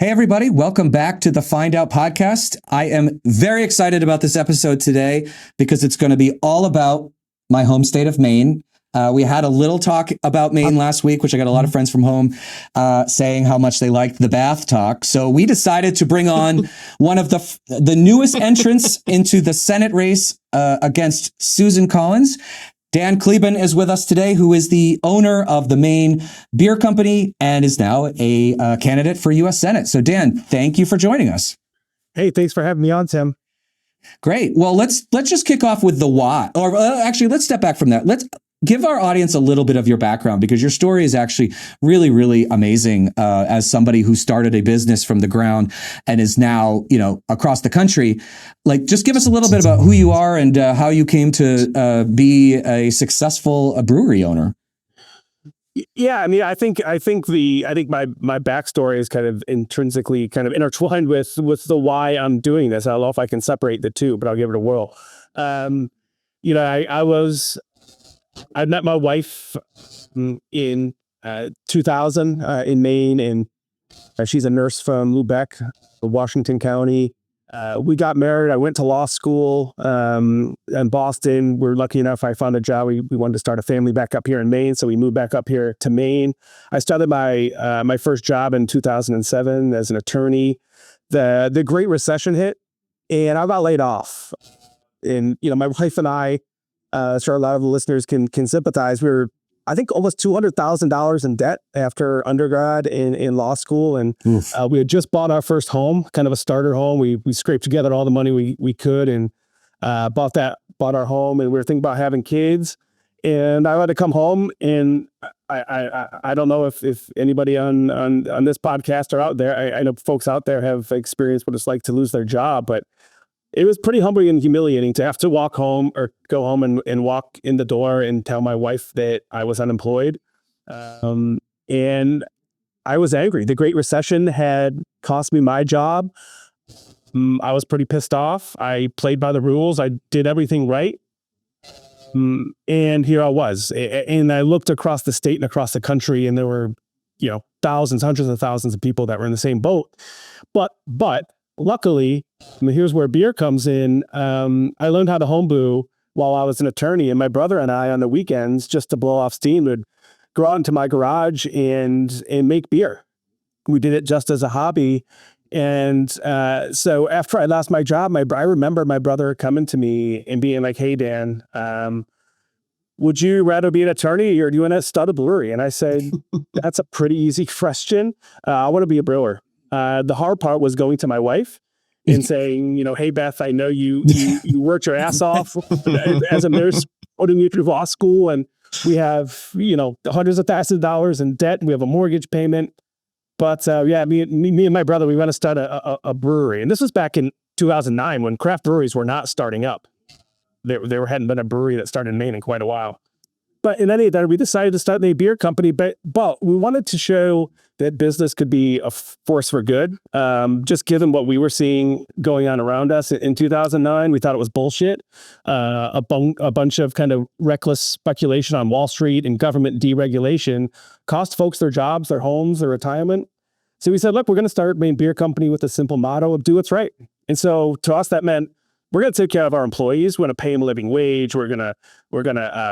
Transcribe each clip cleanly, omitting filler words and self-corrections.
Hey, everybody. Welcome back to the Find Out podcast. I am very excited about this episode today because it's going to be all about my home state of Maine. We had a little talk about Maine last week, which I got a lot of friends from home saying how much they liked the bath talk. So we decided to bring on one of the newest entrants into the Senate race against Susan Collins. Dan Kleben is with us today, who is the owner of the Maine Beer Company and is now a candidate for U.S. Senate. So, Dan, thank you for joining us. Hey, thanks for having me on, Tim. Great. Well, let's just kick off with the why. Or actually, let's step back from that. Let's give our audience a little bit of your background, because your story is actually really, really amazing as somebody who started a business from the ground and is now, across the country. Like, just give us a little bit about who you are and how you came to be a successful brewery owner. Yeah, I mean, I think my backstory is kind of intrinsically kind of intertwined with the why I'm doing this. I don't know if I can separate the two, but I'll give it a whirl. I met my wife in 2000 in Maine, and she's a nurse from Lubec, Washington County. We got married. I went to law school in Boston. We're lucky enough, I found a job. We wanted to start a family back up here in Maine, so we moved back up here to Maine. I started my first job in 2007 as an attorney. The Great Recession hit, and I got laid off. And my wife and I, sure a lot of the listeners can sympathize. We were, I think, almost $200,000 in debt after undergrad in law school. And we had just bought our first home, kind of a starter home. We scraped together all the money we could and bought our home. And we were thinking about having kids. And I had to come home, and I don't know if anybody on this podcast are out there. I know folks out there have experienced what it's like to lose their job, but it was pretty humbling and humiliating to have to walk home or go home and walk in the door and tell my wife that I was unemployed. And I was angry. The Great Recession had cost me my job. I was pretty pissed off. I played by the rules. I did everything right. And here I was. And I looked across the state and across the country, and there were, thousands, hundreds of thousands of people that were in the same boat. But luckily, here's where beer comes in. I learned how to homebrew while I was an attorney, and my brother and I on the weekends, just to blow off steam, would go out into my garage and make beer. We did it just as a hobby. And so after I lost my job, I remember my brother coming to me and being like, "Hey, Dan, would you rather be an attorney or do you want to start a brewery?" And I said, "That's a pretty easy question. I want to be a brewer." The hard part was going to my wife and saying, "Hey, Beth, I know you worked your ass off as a nurse, putting you through law school, and we have, hundreds of thousands of dollars in debt, and we have a mortgage payment. But me and my brother, we want to start a brewery." And this was back in 2009 when craft breweries were not starting up. There hadn't been a brewery that started in Maine in quite a while. But in any event, we decided to start a beer company, but we wanted to show that business could be a force for good. Just given what we were seeing going on around us in 2009, we thought it was bullshit. A bunch of kind of reckless speculation on Wall Street and government deregulation cost folks their jobs, their homes, their retirement. So we said, look, we're going to start Maine Beer Company with a simple motto of do what's right. And so to us, that meant we're going to take care of our employees. We're going to pay them a living wage. We're going to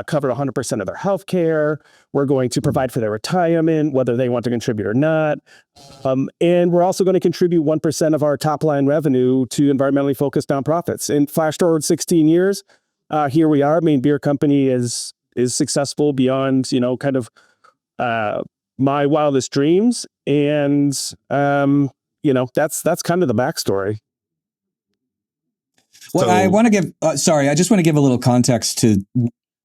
cover 100% of their health care. We're going to provide for their retirement, whether they want to contribute or not. And we're also going to contribute 1% of our top line revenue to environmentally focused nonprofits. And flash forward 16 years, here we are. Maine Beer Company is successful beyond, kind of my wildest dreams. And, that's kind of the backstory. Well, I want to give, I just want to give a little context to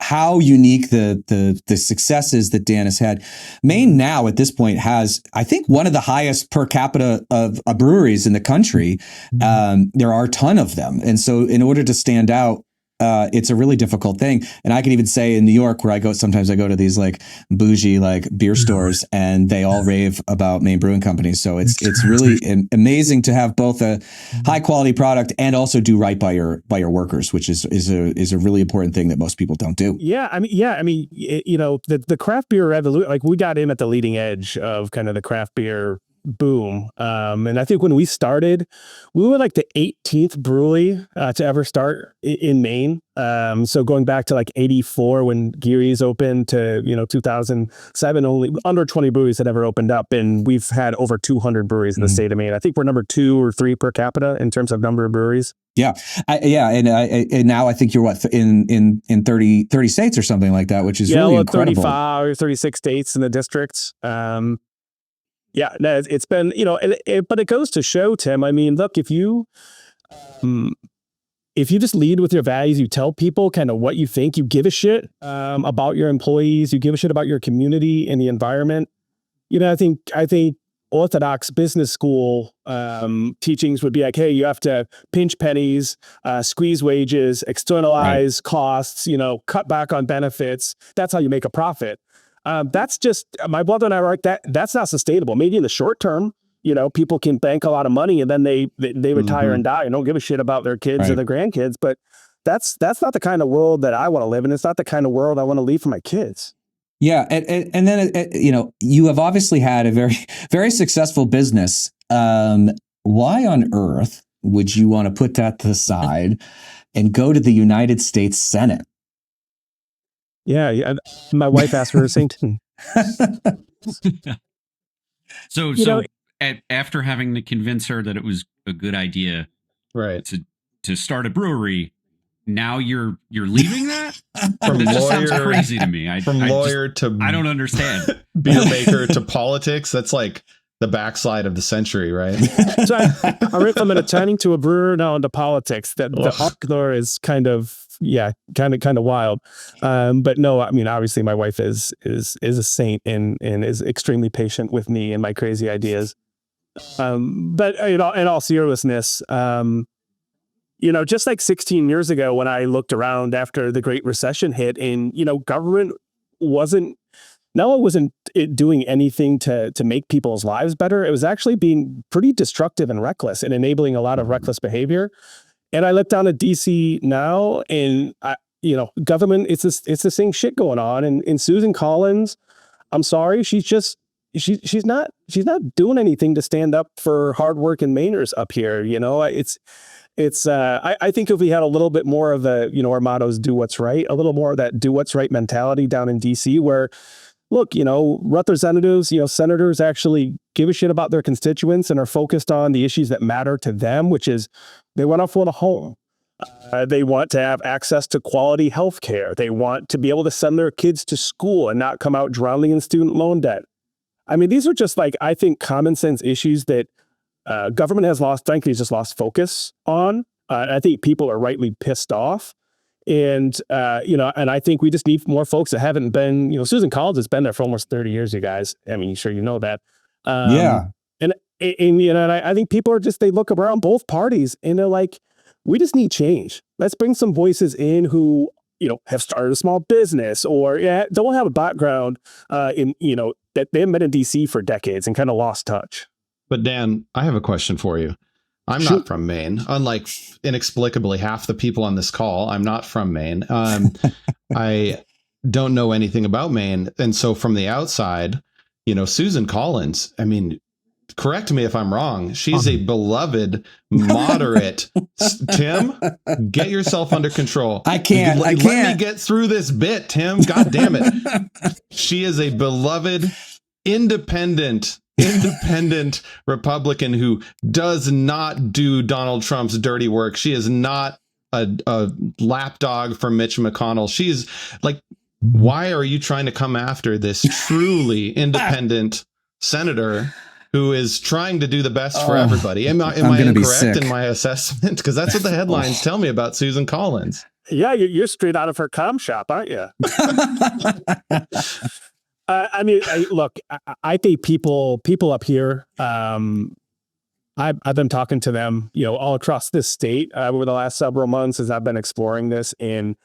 how unique the successes that Dan has had. Maine now at this point has, I think, one of the highest per capita of breweries in the country. There are a ton of them. And so in order to stand out, it's a really difficult thing. And I can even say in New York, where sometimes I go to these like bougie like beer stores, and they all rave about Maine Brewing Company. So it's really amazing to have both a high quality product and also do right by your workers, which is a really important thing that most people don't do. The craft beer revolution, like we got in at the leading edge of kind of the craft beer boom. And I think when we started, we were like the 18th brewery to ever start in Maine. So going back to like 84 when Geary's opened to, 2007, only under 20 breweries had ever opened up. And we've had over 200 breweries in the state of Maine. I think we're number 2 or 3 per capita in terms of number of breweries. Yeah. And now I think you're in 30 states or something like that, which is really incredible. 35 or 36 states in the districts. Yeah, no, it's been, but it goes to show, Tim, I mean, look, if you just lead with your values, you tell people kind of what you think, you give a shit about your employees, you give a shit about your community and the environment. I think orthodox business school teachings would be like, hey, you have to pinch pennies, squeeze wages, externalize costs, cut back on benefits. That's how you make a profit. That's just, my brother and I were like, that's not sustainable. Maybe in the short term, people can bank a lot of money and then they retire and die and don't give a shit about their kids or their grandkids. But that's not the kind of world that I want to live in. It's not the kind of world I want to leave for my kids. Yeah. And then, you have obviously had a very, very successful business. Why on earth would you want to put that to the side and go to the United States Senate? Yeah. My wife asked for the same thing. So after having to convince her that it was a good idea to start a brewery, now you're leaving that? From that lawyer, just sounds crazy to me. I don't understand. Beer maker to politics. That's like the backside of the century, right? So I went from an attorney to a brewer now into politics. That the arc there is kind of wild. But no, I mean, obviously my wife is a saint and is extremely patient with me and my crazy ideas. But in all seriousness, just like 16 years ago when I looked around after the Great Recession hit and, government wasn't doing anything to make people's lives better. It was actually being pretty destructive and reckless and enabling a lot of reckless behavior. And I look down at DC now and government, it's the same shit going on. And Susan Collins, I'm sorry, she's not doing anything to stand up for hardworking Mainers up here. I think if we had a little bit more of our mottos, do what's right, a little more of that do what's right mentality down in DC where, look, representatives, senators actually give a shit about their constituents and are focused on the issues that matter to them, which is they want to afford a home. They want to have access to quality health care. They want to be able to send their kids to school and not come out drowning in student loan debt. I mean, these are just I think common sense issues that government has lost focus on. I think people are rightly pissed off. And, and I think we just need more folks that haven't been, Susan Collins has been there for almost 30 years, you guys. I mean, sure, that. And I think people are they look around both parties and they're like, we just need change. Let's bring some voices in who, have started a small business or don't have a background that they haven't been in DC for decades and kind of lost touch. But Dan, I have a question for you. I'm not from Maine. Unlike inexplicably half the people on this call, I'm not from Maine. I don't know anything about Maine. And so from the outside, Susan Collins, I mean, correct me if I'm wrong. She's a beloved, moderate. Tim, get yourself under control. I can't. Let me get through this bit, Tim. God damn it. She is a beloved, independent Republican who does not do Donald Trump's dirty work. She is not a lapdog for Mitch McConnell. She's like, why are you trying to come after this truly independent senator who is trying to do the best for everybody? Am I incorrect in my assessment? Because that's what the headlines tell me about Susan Collins. Yeah, you're straight out of her comm shop, aren't you? I mean, look, I think people up here, I've been talking to them, all across this state over the last several months as I've been exploring this. And,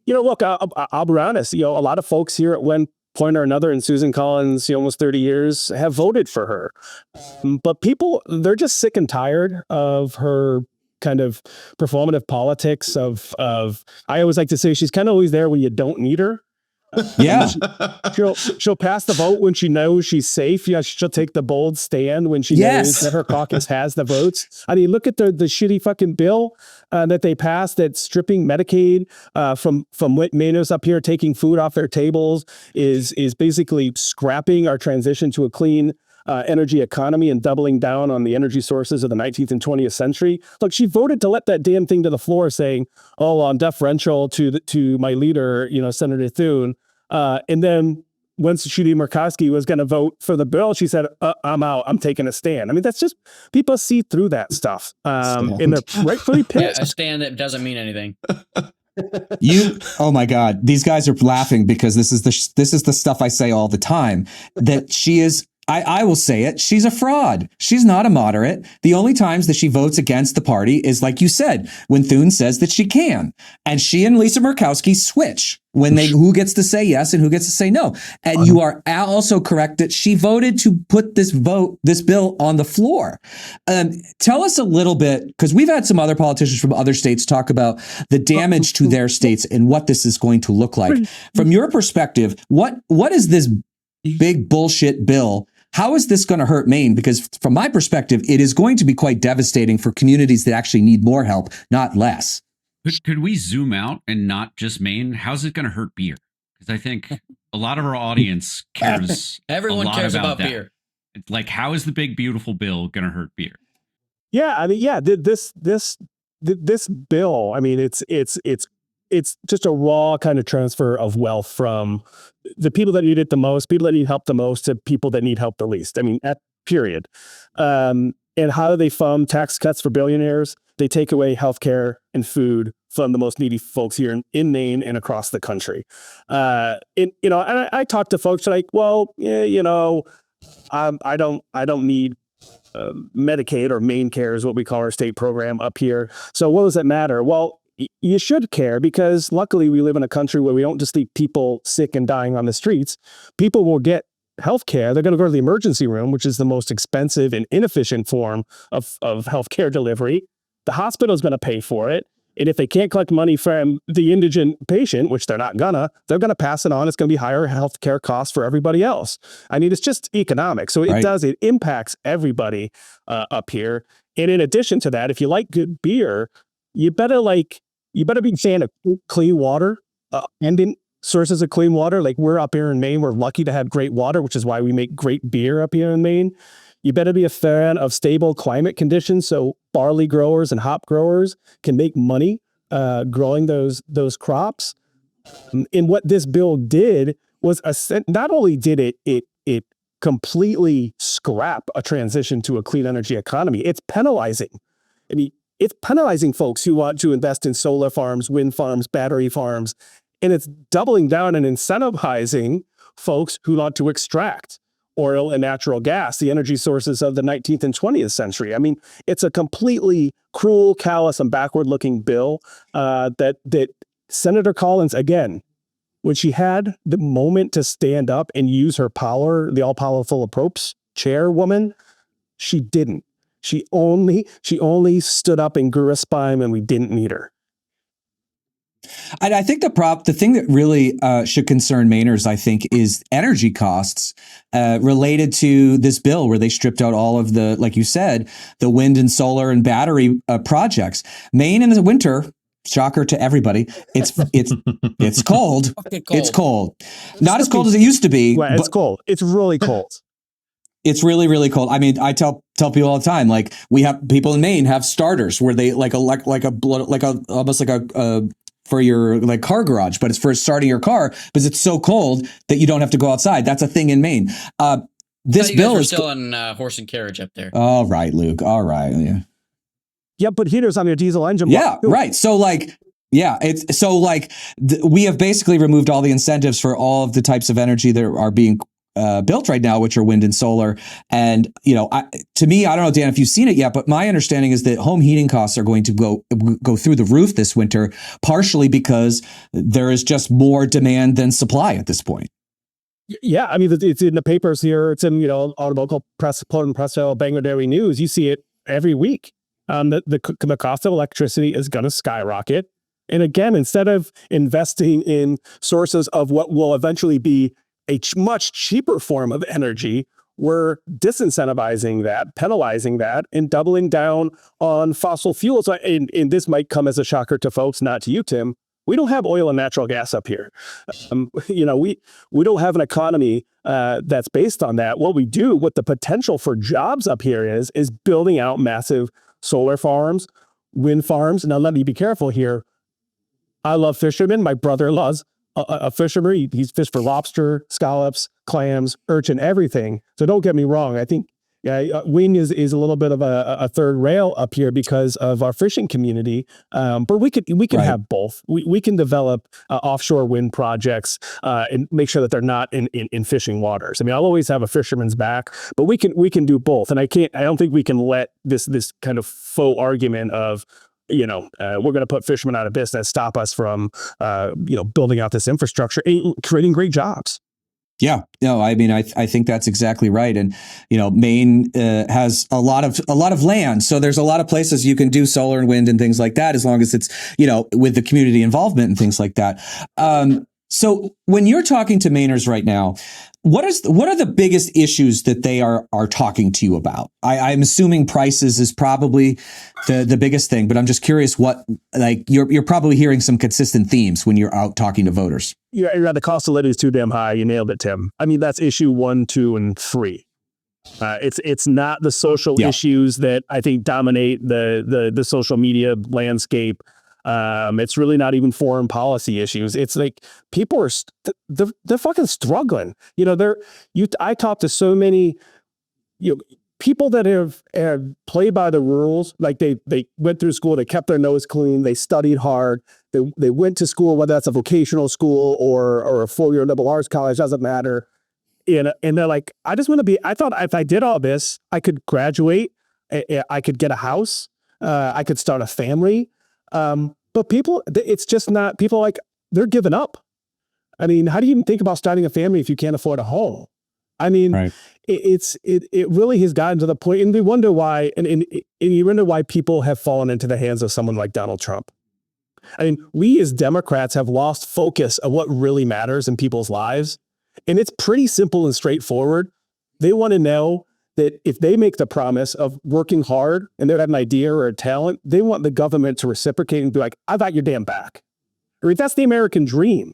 look, I'll be honest, a lot of folks here at one point or another in Susan Collins, almost 30 years have voted for her. But people, they're just sick and tired of her kind of performative politics of I always like to say she's kind of always there when you don't need her. Yeah. She'll pass the vote when she knows she's safe. Yeah, she'll take the bold stand when she knows that her caucus has the votes. I mean, look at the shitty fucking bill that they passed that's stripping Medicaid from Mainers up here, taking food off their tables, is basically scrapping our transition to a clean energy economy and doubling down on the energy sources of the 19th and 20th century. Look, she voted to let that damn thing to the floor, saying, "Oh, I'm deferential to my leader, Senator Thune." And then once Judy Murkowski was going to vote for the bill, she said, "I'm out. I'm taking a stand." I mean, that's just, people see through that stuff, and they're rightfully pissed. Yeah, a stand that doesn't mean anything. Oh my God, these guys are laughing because this is the stuff I say all the time, that she is. I will say it. She's a fraud. She's not a moderate. The only times that she votes against the party is, like you said, when Thune says that she can. And she and Lisa Murkowski switch when who gets to say yes and who gets to say no. And you are also correct that she voted to put this bill on the floor. Tell us a little bit, because we've had some other politicians from other states talk about the damage to their states and what this is going to look like. From your perspective, what is this big bullshit bill? How is this going to hurt Maine? Because from my perspective, it is going to be quite devastating for communities that actually need more help, not less. Could we zoom out and not just Maine? How's it going to hurt beer? Because I think a lot of our audience cares. Everyone cares about beer. It's like, how is the big beautiful bill going to hurt beer? Yeah, I mean, this bill. I mean, it's just a raw kind of transfer of wealth from the people that need it the most, people that need help the most, to people that need help the least. I mean, period. And how do they fund tax cuts for billionaires? They take away healthcare and food from the most needy folks here in Maine and across the country. And I talk to folks like, well, yeah, I don't need Medicaid, or Maine Care is what we call our state program up here. So what does it matter? Well, you should care, because luckily we live in a country where we don't just leave people sick and dying on the streets. People will get health care. They're going to go to the emergency room, which is the most expensive and inefficient form of health care delivery. The hospital is going to pay for it. And if they can't collect money from the indigent patient, which they're not they're going to pass it on. It's going to be higher health care costs for everybody else. I mean, it's just economic. So it impacts everybody up here. And in addition to that, if you like good beer, you better be a fan of clean water, abundant sources of clean water. Like, we're up here in Maine, we're lucky to have great water, which is why we make great beer up here in Maine. You better be a fan of stable climate conditions, so barley growers and hop growers can make money growing those crops. And what this bill did was, not only did it completely scrap a transition to a clean energy economy, it's penalizing. I mean, it's penalizing folks who want to invest in solar farms, wind farms, battery farms, and it's doubling down and incentivizing folks who want to extract oil and natural gas, the energy sources of the 19th and 20th century. I mean, it's a completely cruel, callous, and backward-looking bill that Senator Collins, again, when she had the moment to stand up and use her power, the all-powerful approach chairwoman, she didn't. She only stood up and grew a spine when we didn't need her. And I think the thing that really should concern Mainers, I think, is energy costs related to this bill, where they stripped out all of the, like you said, the wind and solar and battery projects. Maine in the winter, shocker to everybody, it's cold. It's cold. Not as cold as it used to be. Well, it's cold. It's really cold. It's really, really cold. I mean, I tell people all the time, like, we have people in Maine have starters where they almost like a for your like car garage, but it's for starting your car because it's so cold that you don't have to go outside. That's a thing in Maine. This bill is still on horse and carriage up there. All right, Luke. All right. Yeah. Yeah, but heaters on your diesel engine. Yeah, right. So we have basically removed all the incentives for all of the types of energy that are being built right now, which are wind and solar. And, to me, I don't know, Dan, if you've seen it yet, but my understanding is that home heating costs are going to go through the roof this winter, partially because there is just more demand than supply at this point. Yeah, I mean, it's in the papers here. It's in, Automobile Press, Portland Press, Bangor Dairy News. You see it every week. The cost of electricity is going to skyrocket. And again, instead of investing in sources of what will eventually be a much cheaper form of energy, we're disincentivizing that, penalizing that, and doubling down on fossil fuels. And this might come as a shocker to folks, not to you, Tim. We don't have oil and natural gas up here. We don't have an economy that's based on that. What we do, what the potential for jobs up here is building out massive solar farms, wind farms. Now, let me be careful here. I love fishermen. My brother-in-law's a fisherman. He's fished for lobster, scallops, clams, urchin, everything. So don't get me wrong. I think wind is a little bit of a third rail up here because of our fishing community. But we can have both. We can develop offshore wind projects and make sure that they're not in fishing waters. I mean, I'll always have a fisherman's back, but we can do both. And I don't think we can let this kind of faux argument of, we're going to put fishermen out of business, stop us from, building out this infrastructure and creating great jobs. Yeah, no, I mean, I think that's exactly right. And, Maine has a lot of land. So there's a lot of places you can do solar and wind and things like that, as long as it's, with the community involvement and things like that. So when you're talking to Mainers right now, what are the biggest issues that they are talking to you about? I'm assuming prices is probably the biggest thing, but I'm just curious you're probably hearing some consistent themes when you're out talking to voters. Yeah, the cost of living is too damn high. You nailed it, Tim. I mean, that's issue 1, 2, and 3. It's not the social issues that I think dominate the social media landscape. It's really not even foreign policy issues. It's like people are they're fucking struggling. I talk to so many people that have played by the rules. Like they went through school, they kept their nose clean, they studied hard, they went to school, whether that's a vocational school or a 4-year liberal arts college, doesn't matter. And they're like, I thought if I did all this, I could graduate, I could get a house, I could start a family. But it's just not, people like, they're giving up. I mean, how do you even think about starting a family if you can't afford a home? I mean, right. It really has gotten to the point, and we wonder why, and you wonder why people have fallen into the hands of someone like Donald Trump. I mean, we as Democrats have lost focus of what really matters in people's lives. And it's pretty simple and straightforward. They want to know that if they make the promise of working hard and they have an idea or a talent, they want the government to reciprocate and be like, I've got your damn back. I mean, that's the American dream.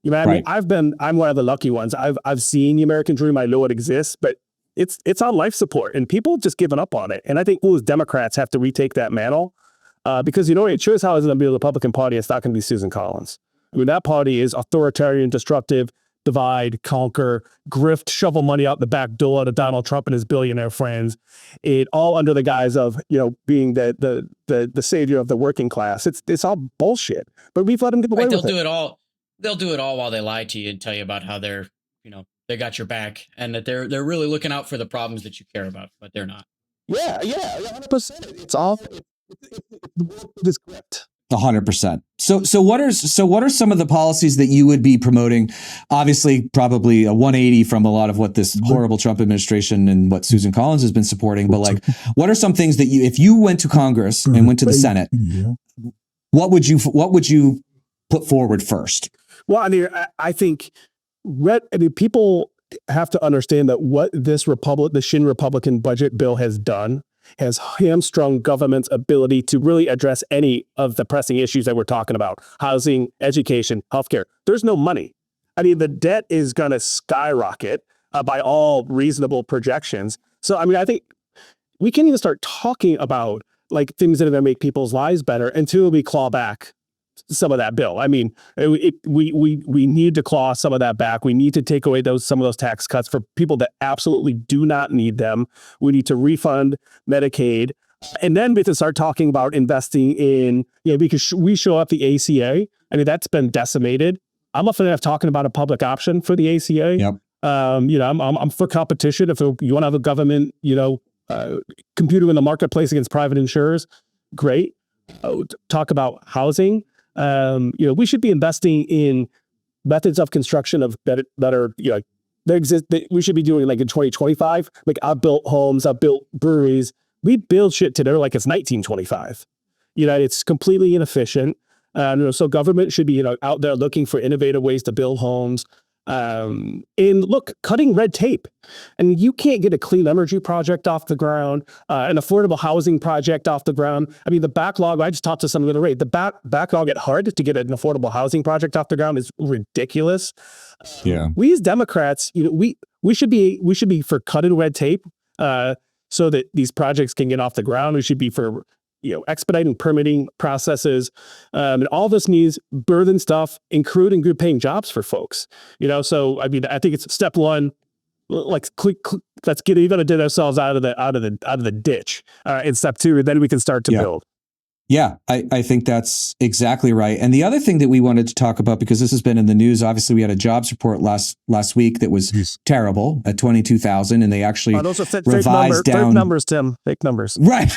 You know what I mean? I'm one of the lucky ones. I've seen the American dream. I know it exists, but it's on life support and people just giving up on it. And I think we as Democrats have to retake that mantle because, it shows how it's going to be the Republican Party. It's not going to be Susan Collins. I mean, that party is authoritarian, destructive, divide, conquer, grift, shovel money out the back door to Donald Trump and his billionaire friends. It all under the guise of, being the savior of the working class. It's all bullshit. But we've let them get away with it. They'll do it all while they lie to you and tell you about how they're, they got your back and that they're really looking out for the problems that you care about, but they're not. Yeah, 100%. It's all this grift. 100%. So what are some of the policies that you would be promoting? Obviously, probably a 180 from a lot of what this horrible Trump administration and what Susan Collins has been supporting. But what are some things that if you went to Congress and went to the Senate, what would you put forward first? Well, I think people have to understand that what the Shin Republican budget bill has done has hamstrung government's ability to really address any of the pressing issues that we're talking about: housing, education, healthcare. There's no money. I mean, the debt is going to skyrocket by all reasonable projections. So, I think we can't even start talking about things that are going to make people's lives better until we claw back some of that bill. I mean, we need to claw some of that back. We need to take away some of those tax cuts for people that absolutely do not need them. We need to refund Medicaid. And then we have to start talking about investing in, because we show up the ACA. I mean, that's been decimated. I'm not talking about a public option for the ACA. Yep. I'm for competition. If you want to have a government, computer in the marketplace against private insurers, great. Talk about housing. We should be investing in methods of construction that are, that exist. That we should be doing in 2025. I've built homes, I've built breweries. We build shit today like it's 1925. It's completely inefficient. So government should be, out there looking for innovative ways to build homes. And look, cutting red tape. And you can't get a clean energy project off the ground, an affordable housing project off the ground. I mean, the backlog, I just talked to someone the other day, the backlog at hard to get an affordable housing project off the ground is ridiculous. Yeah. We as Democrats, we should be for cutting red tape, so that these projects can get off the ground. We should be for expediting permitting processes, and all this needs burden stuff, including good paying jobs for folks. So I mean, I think it's step one. Let's get even to get ourselves out of the ditch. And step two, then we can start to build. Yeah, I think that's exactly right. And the other thing that we wanted to talk about, because this has been in the news, obviously we had a jobs report last week that was terrible at 22,000, and they actually those are revised down fake numbers, Tim. Fake numbers. Right.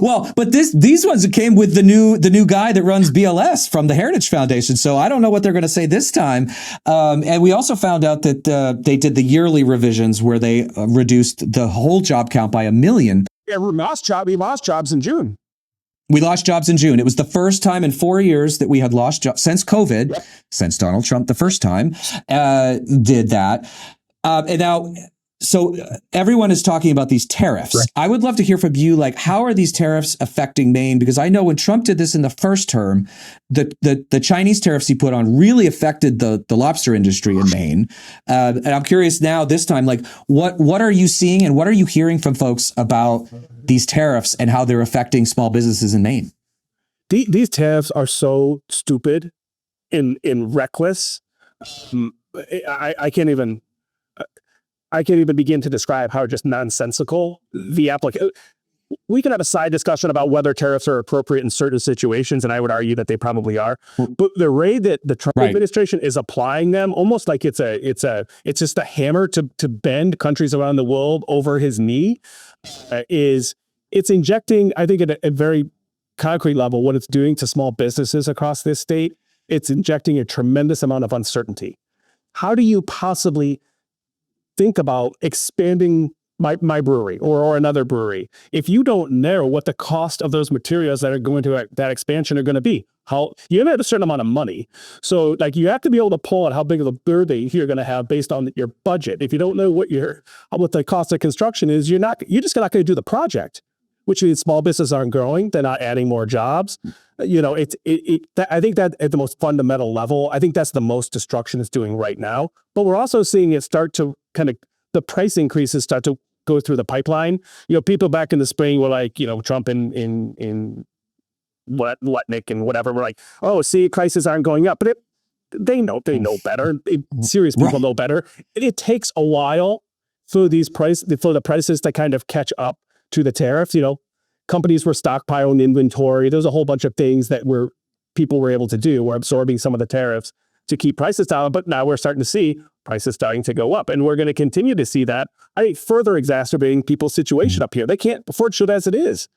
Well, but these ones came with the new guy that runs BLS from the Heritage Foundation. So I don't know what they're going to say this time. And we also found out that they did the yearly revisions where they reduced the whole job count by 1 million. Yeah, we lost jobs in June. We lost jobs in June. It was the first time in 4 years that we had lost jobs since COVID, since Donald Trump the first time did that. And now, so everyone is talking about these tariffs. Right. I would love to hear from you, like, how are these tariffs affecting Maine? Because I know when Trump did this in the first term, the Chinese tariffs he put on really affected the lobster industry in Maine. And I'm curious now, this time, like, what are you seeing and what are you hearing from folks about these tariffs and how they're affecting small businesses in Maine? These tariffs are so stupid and reckless. I can't even begin to describe how just nonsensical the application. We can have a side discussion about whether tariffs are appropriate in certain situations, and I would argue that they probably are. But the way that the Trump administration is applying them, almost like it's just a hammer to bend countries around the world over his knee, it's injecting, I think, at a very concrete level, what it's doing to small businesses across this state. It's injecting a tremendous amount of uncertainty. How do you possibly think about expanding my brewery or another brewery if you don't know what the cost of those materials that are going to that expansion are going to be? How you have a certain amount of money, so like you have to be able to pull out how big of a brewery you're going to have based on your budget. If you don't know what the cost of construction is, you're just not going to do the project, which means small businesses aren't growing. They're not adding more jobs. I think that at the most fundamental level, I think that's the most destruction it's doing right now. But we're also seeing it start to the price increases start to go through the pipeline. People back in the spring were like, Trump in Lutnick and whatever were like, oh, see, prices aren't going up, but they know better. Serious people know better. It takes a while for the prices to kind of catch up to the tariffs. Companies were stockpiling inventory. There's a whole bunch of things that people were able to do. We're absorbing some of the tariffs to keep prices down, but now we're starting to see prices starting to go up, and we're going to continue to see that. I think further exacerbating people's situation up here. They can't afford shit as it is.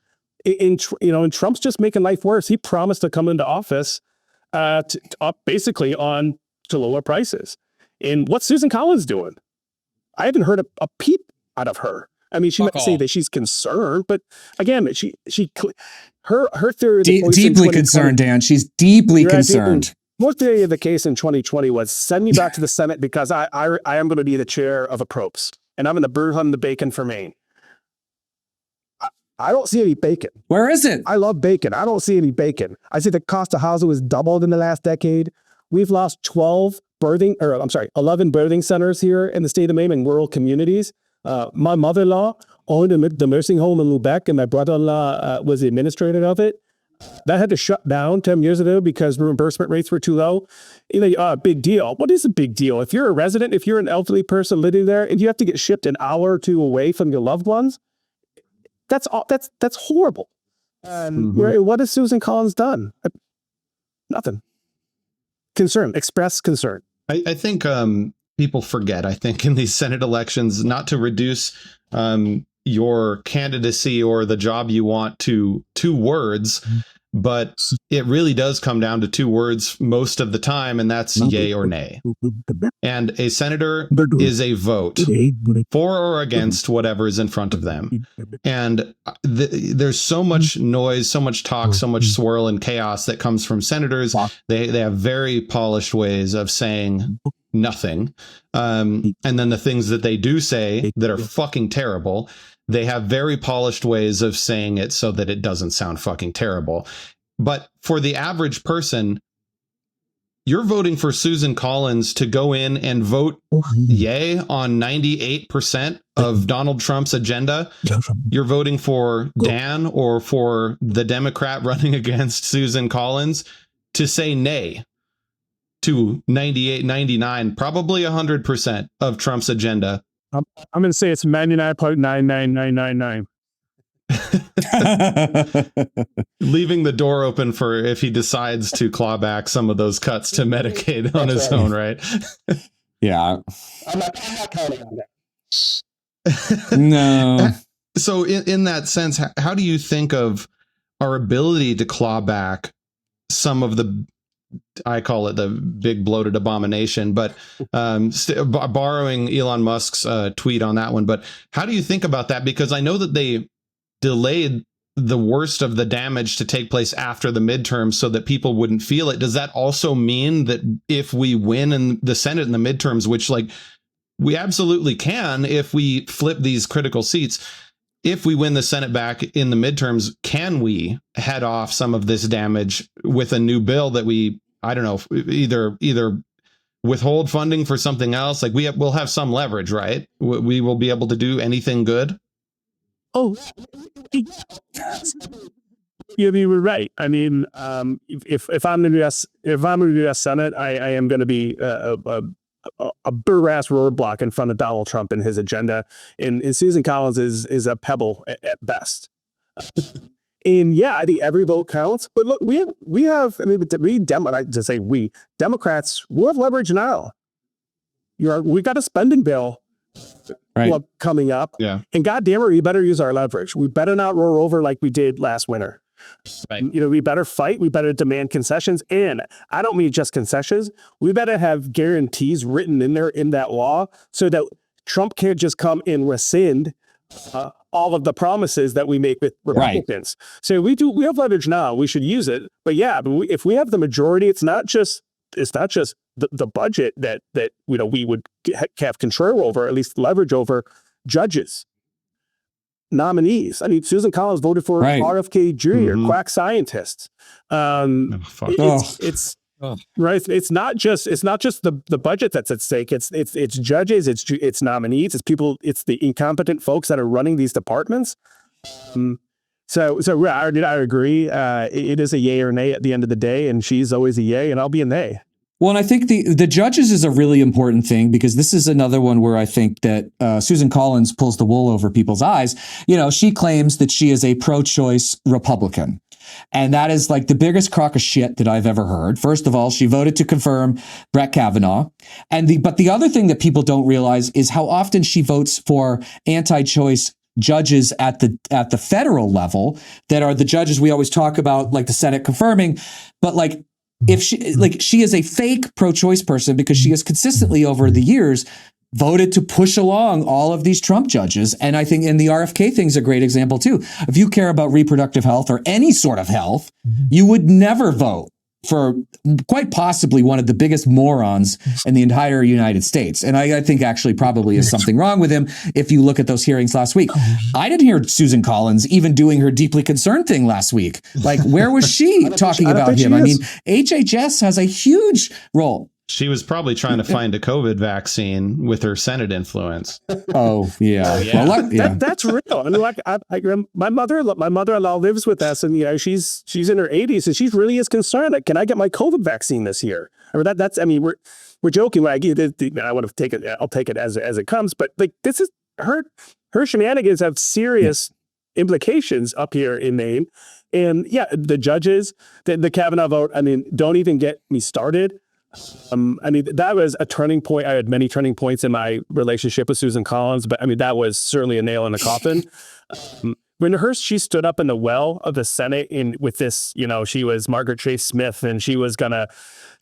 And Trump's just making life worse. He promised to come into office basically to lower prices. And what's Susan Collins doing? I haven't heard a peep out of her. I mean, she might say that she's concerned, but again, her theory deeply concerned, Dan. She's deeply concerned. Most theory of the case in 2020 was send me back to the Senate because I am going to be the chair of a PROPS and I'm going to brew home the bacon for Maine. I don't see any bacon. Where is it? I love bacon. I don't see any bacon. I see the cost of housing was doubled in the last decade. We've lost 11 birthing centers here in the state of Maine in rural communities. My mother-in-law owned the nursing home in Lubec, and my brother-in-law was the administrator of it. That had to shut down 10 years ago because reimbursement rates were too low. Big deal. What is a big deal? If you're a resident, if you're an elderly person living there, and you have to get shipped an hour or two away from your loved ones, that's horrible. And what has Susan Collins done? Nothing. Express concern. I think people forget, I think, in these Senate elections, not to reduce your candidacy or the job you want to 2 words. but it really does come down to two words most of the time, and that's yay or nay. And a senator is a vote for or against whatever is in front of them. And there's so much noise, so much talk, so much swirl and chaos that comes from senators. They have very polished ways of saying nothing. And then the things that they do say that are fucking terrible, they have very polished ways of saying it so that it doesn't sound fucking terrible. But for the average person, you're voting for Susan Collins to go in and vote yay on 98% of Donald Trump's agenda. You're voting for Dan or for the Democrat running against Susan Collins to say nay to 98, 99, probably 100% of Trump's agenda. I'm going to say it's 99.99999. Leaving the door open for if he decides to claw back some of those cuts to Medicaid on his own, right? Yeah. I'm not counting on that. No. So in that sense, how do you think of our ability to claw back some of the, I call it the big bloated abomination, but borrowing Elon Musk's tweet on that one. But how do you think about that? Because I know that they delayed the worst of the damage to take place after the midterms so that people wouldn't feel it. Does that also mean that if we win in the Senate in the midterms, which like we absolutely can, if we flip these critical seats, if we win the Senate back in the midterms, can we head off some of this damage with a new bill that we, I don't know, either withhold funding for something else? Like we'll have some leverage, right? We will be able to do anything good. Oh, you were right. I mean, if I'm in the U.S. Senate, I am going to be a burr-ass roadblock in front of Donald Trump and his agenda. And Susan Collins is a pebble at best. And yeah, I think every vote counts. But look, we have. I mean, Democrats, we have leverage now. We got a spending bill. Right. Coming up. Yeah. And goddamn it, we better use our leverage. We better not roll over like we did last winter. Right. We better fight. We better demand concessions. And I don't mean just concessions. We better have guarantees written in there in that law so that Trump can't just come and rescind all of the promises that we make with Republicans. Right. So we have leverage now. We should use it. But yeah, if we have the majority, it's not just the budget that we would have control over, at least leverage over judges, nominees. I mean, Susan Collins voted for RFK Jr., quack scientists. It's right. It's not just the budget that's at stake. It's judges. It's nominees. It's people. It's the incompetent folks that are running these departments. So I agree. It is a yay or nay at the end of the day, and she's always a yay, and I'll be a nay. Well, and I think the judges is a really important thing because this is another one where I think that Susan Collins pulls the wool over people's eyes. She claims that she is a pro-choice Republican. And that is like the biggest crock of shit that I've ever heard. First of all, she voted to confirm Brett Kavanaugh. But the other thing that people don't realize is how often she votes for anti-choice judges at the federal level that are the judges we always talk about, like the Senate confirming. But if she is a fake pro-choice person because she has consistently over the years voted to push along all of these Trump judges. And I think the RFK thing's a great example too. If you care about reproductive health or any sort of health, you would never vote for quite possibly one of the biggest morons in the entire United States. And I think actually probably is something wrong with him if you look at those hearings last week. I didn't hear Susan Collins even doing her deeply concerned thing last week. Like, where was she talking about him? I mean, HHS has a huge role. She was probably trying to find a COVID vaccine with her Senate influence. Oh yeah, well, that's real. I mean, my mother-in-law lives with us, and she's in her 80s, and she really is concerned. Can I get my COVID vaccine this year? I mean, we're joking when I give it. I want to take it. I'll take it as it comes. But like this is her shenanigans have serious implications up here in Maine, and yeah, the judges, the Kavanaugh vote. I mean, don't even get me started. I mean, that was a turning point. I had many turning points in my relationship with Susan Collins, but I mean, that was certainly a nail in the coffin. she stood up in the well of the Senate with this, she was Margaret Chase Smith, and she was gonna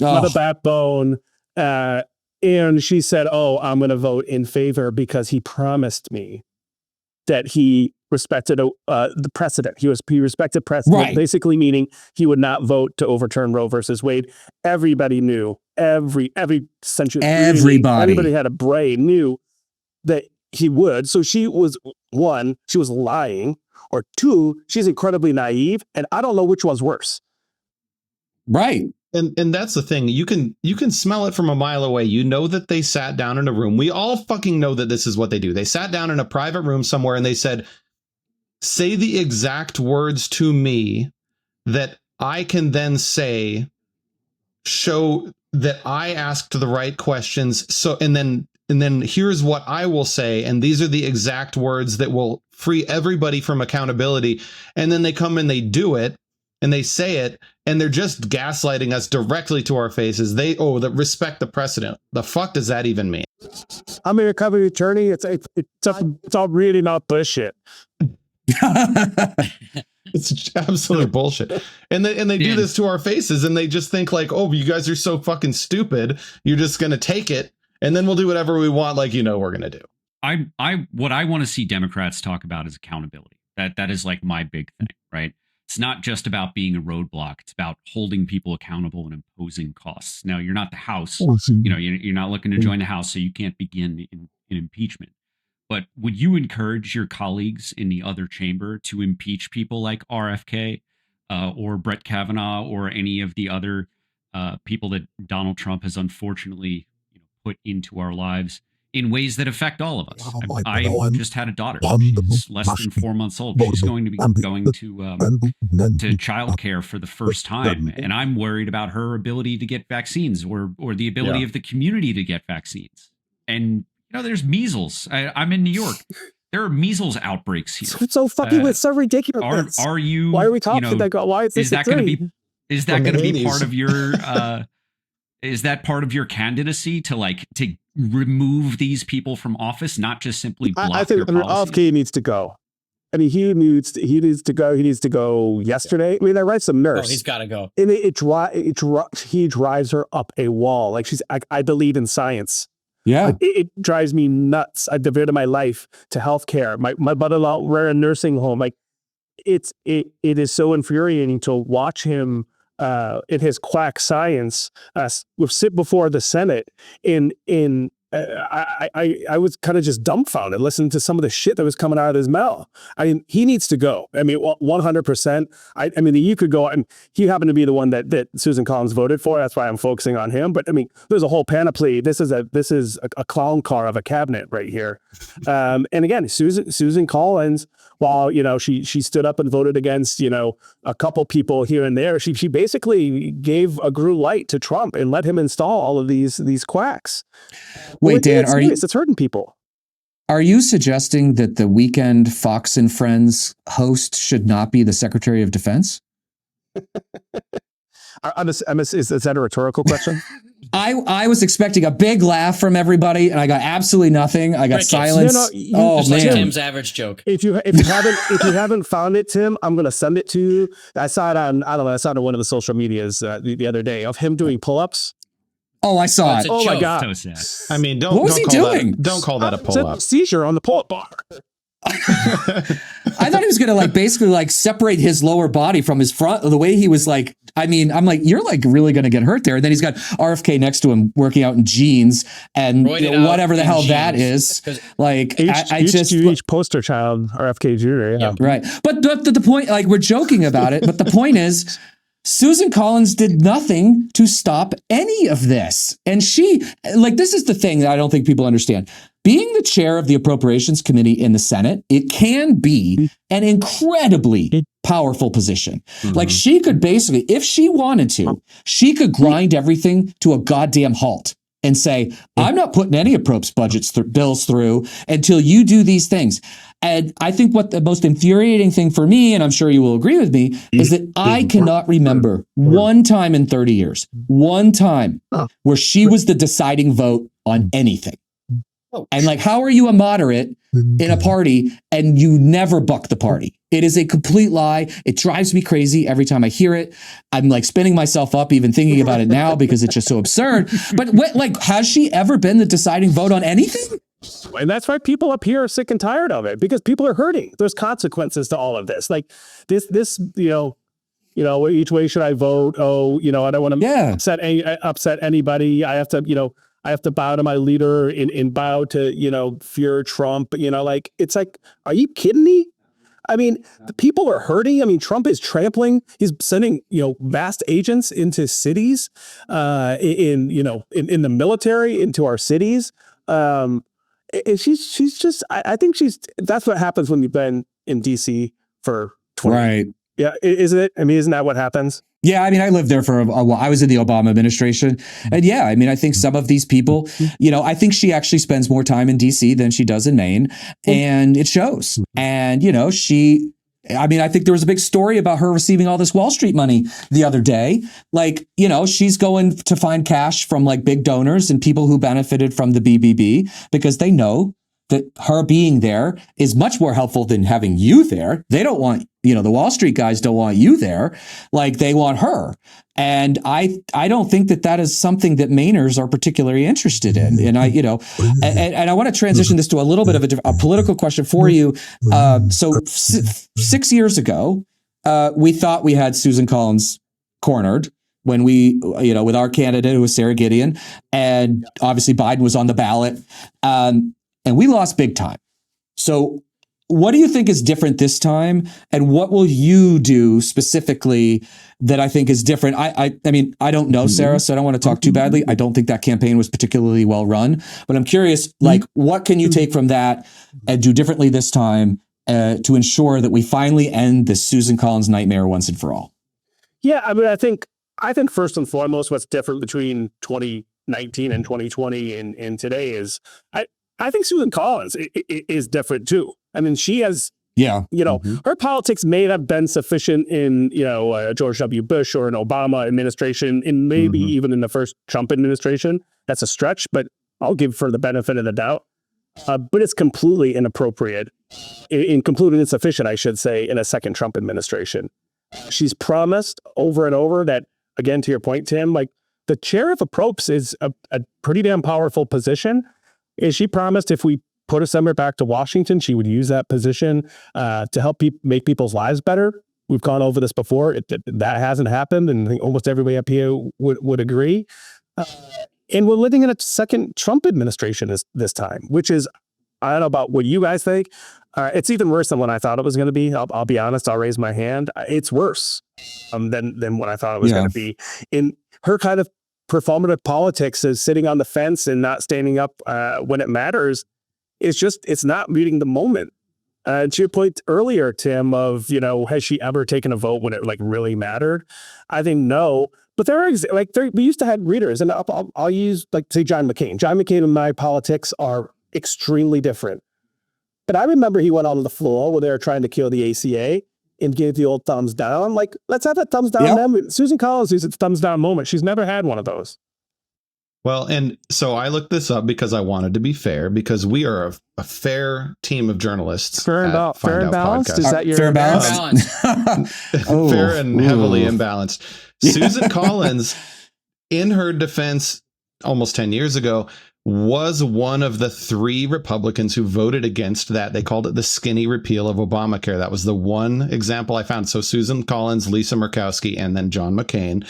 have a backbone. And she said, I'm going to vote in favor because he promised me that he respected the precedent. He respected precedent, Right. Basically meaning he would not vote to overturn Roe versus Wade. Everybody knew, every century, everybody had a brain, knew that he would. So she was, one, she was lying, or two, she's incredibly naive, and I don't know which one's worse. Right. And that's the thing. You can smell it from a mile away. You know that they sat down in a room. We all fucking know that this is what they do. They sat down in a private room somewhere and they said, say the exact words to me that I can then say, show that I asked the right questions. So, and then here's what I will say. And these are the exact words that will free everybody from accountability. And then they come and they do it. And they say it, and they're just gaslighting us directly to our faces. That respect the precedent. The fuck does that even mean? I'm a recovery attorney. It's all really not bullshit. It's absolute bullshit. And they do this to our faces, and they just think like, oh, you guys are so fucking stupid. You're just gonna take it, and then we'll do whatever we want, like we're gonna do. What I want to see Democrats talk about is accountability. That is like my big thing, right? It's not just about being a roadblock. It's about holding people accountable and imposing costs. Now, you're not the House. You're not looking to join the House, so you can't begin in impeachment. But would you encourage your colleagues in the other chamber to impeach people like RFK or Brett Kavanaugh or any of the other people that Donald Trump has unfortunately put into our live in ways that affect all of us? I just had a daughter. She's less than 4 months old. She's going to be going to childcare for the first time, and I'm worried about her ability to get vaccines or the ability of the community to get vaccines. And there's measles. I'm in New York. There are measles outbreaks here. It's so fucking it's so ridiculous. Are you? Why are we talking like? Why is this? Is that going to be? Is that going to be part of your? Is that part of your candidacy to remove these people from office, not just simply block I think RFK needs to go. I mean, he needs to go. He needs to go yesterday. I mean, I read some nurse. Oh, he's got to go. And he drives her up a wall. Like I believe in science. Yeah. It drives me nuts. I devoted my life to healthcare. My mother-in-law ran a nursing home. Like it is so infuriating to watch him in his quack science sit before the Senate I was kind of just dumbfounded listening to some of the shit that was coming out of his mouth. I mean, he needs to go. I mean, 100%. I mean, you could go, and he happened to be the one that Susan Collins voted for. That's why I'm focusing on him. But I mean, there's a whole panoply. This is a clown car of a cabinet right here. And again, Susan Collins, while she stood up and voted against a couple people here and there, she basically gave a green light to Trump and let him install all of these quacks. Wait, Dan, it's hurting people. Are you suggesting that the Weekend Fox and Friends host should not be the Secretary of Defense? Is that a rhetorical question? I was expecting a big laugh from everybody, and I got absolutely nothing. I got silence. Just like Tim's average joke. If you haven't found it, Tim, I'm gonna send it to you. I saw it on one of the social medias the other day of him doing pull-ups. Oh, I saw it. Oh my God. I mean, what was he doing? Don't call that a pull-up. Seizure on the pull-up bar. I thought he was gonna basically separate his lower body from his front. The way he was I'm like, you're really gonna get hurt there. And then he's got RFK next to him working out in jeans and whatever the hell jeans. That is. Each poster child RFK Jr. Yeah. Right. But the point, we're joking about it, but the point is, Susan Collins did nothing to stop any of this. And she, this is the thing that I don't think people understand. Being the chair of the Appropriations Committee in the Senate, it can be an incredibly powerful position. Mm-hmm. She could basically, if she wanted to, she could grind everything to a goddamn halt and say, I'm not putting any approps bills through until you do these things. And I think what the most infuriating thing for me, and I'm sure you will agree with me, is that I cannot remember one time in 30 years, one time where she was the deciding vote on anything. And how are you a moderate in a party and you never buck the party? It is a complete lie. It drives me crazy every time I hear it. I'm like spinning myself up even thinking about it now because it's just so absurd. But has she ever been the deciding vote on anything? And that's why people up here are sick and tired of it, because people are hurting. There's consequences to all of this. Like this, each way should I vote? Oh, I don't want to upset anybody. I have to bow to my leader and bow to, fear Trump. It's like, are you kidding me? I mean, the people are hurting. I mean, Trump is trampling. He's sending, vast agents into cities, in the military, into our cities. And she's just, I think that's what happens when you've been in DC for 20 years. Right. Yeah. Isn't it? I mean, isn't that what happens? Yeah, I mean, I lived there for a while. I was in the Obama administration. And yeah, I mean, I think some of these people, I think she actually spends more time in DC than she does in Maine. And it shows. And, I think there was a big story about her receiving all this Wall Street money the other day. Like, she's going to find cash from like big donors and people who benefited from the BBB because they know that her being there is much more helpful than having you there. They don't want, the Wall Street guys don't want you there. Like they want her. And I don't think that is something that Mainers are particularly interested in. And I want to transition this to a little bit of a political question for you. So 6 years ago, we thought we had Susan Collins cornered when we, with our candidate who was Sarah Gideon, and obviously Biden was on the ballot. And we lost big time. So what do you think is different this time? And what will you do specifically that I think is different? I mean, I don't know, Sarah, so I don't want to talk too badly. I don't think that campaign was particularly well run. But I'm curious, what can you take from that and do differently this time to ensure that we finally end this Susan Collins nightmare once and for all? Yeah, I mean, I think first and foremost, what's different between 2019 and 2020 and today is I think Susan Collins is different too. I mean, she has, her politics may have been sufficient in, George W. Bush or an Obama administration, and maybe even in the first Trump administration. That's a stretch, but I'll give her the benefit of the doubt. But it's completely inappropriate, completely insufficient, I should say, in a second Trump administration. She's promised over and over that, again, to your point, Tim, like the chair of approps is a pretty damn powerful position. And she promised if we put a senator back to Washington, she would use that position to help make people's lives better. We've gone over this before. That hasn't happened, and I think almost everybody up here would agree. And we're living in a second Trump administration this time, which is, I don't know about what you guys think. It's even worse than what I thought it was going to be. I'll be honest. I'll raise my hand. It's worse than what I thought it was going to be. In her kind of performative politics is sitting on the fence and not standing up when it matters. It's not meeting the moment. To your point earlier, Tim, of, has she ever taken a vote when it like really mattered? I think no, but we used to have readers, and I'll use say John McCain. John McCain and my politics are extremely different. But I remember he went on the floor when they were trying to kill the ACA and gave the old thumbs down. Like, let's have that thumbs down moment. Susan Collins uses thumbs down moment. She's never had one of those. Well, and so I looked this up because I wanted to be fair, because we are a fair team of journalists. Fair and balanced? Is that your fair and balanced? Fair and heavily imbalanced. Susan Collins, in her defense almost 10 years ago, was one of the 3 Republicans who voted against that. They called it the skinny repeal of Obamacare. That was the one example I found. So Susan Collins, Lisa Murkowski, and then John McCain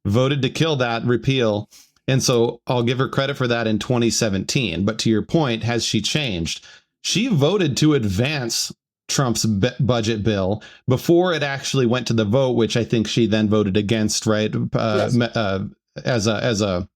voted to kill that repeal. And so I'll give her credit for that in 2017. But to your point, has she changed? She voted to advance Trump's budget bill before it actually went to the vote, which I think she then voted against, right? As a